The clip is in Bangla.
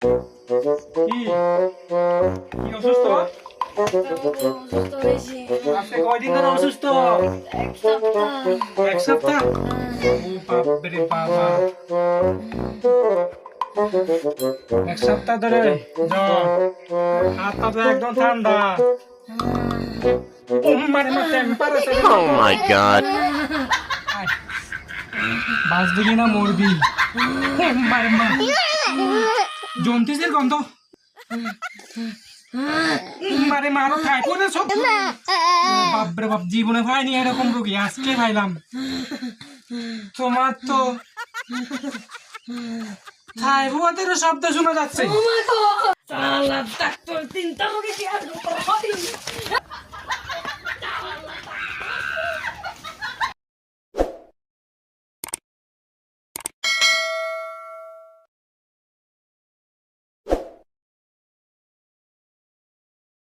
কি কি অসুস্থ? অসুস্থ হয়েছি। আজকে কয়দিন ধরে অসুস্থ? এক সপ্তাহ। এক সপ্তাহ? ও বাপরে বাবা, এক সপ্তাহ ধরে জ্বর, হাত পা তো একদম ঠান্ডা। ও মারে মা, টেম্পারেচার! Oh my god. বাঁচবি না মরবি? ও মারে মা, জন্তিসের গন্ধ। মারে মা, আরো থাকবো না সব। বাপরে বাপ, জীবনে পাইনি এরকম রোগী, আজকে পাইলাম। তোমার তো থাইরয়েডের শব্দ শোনা যাচ্ছে। ডাক্তার চিন্তা করে কি আর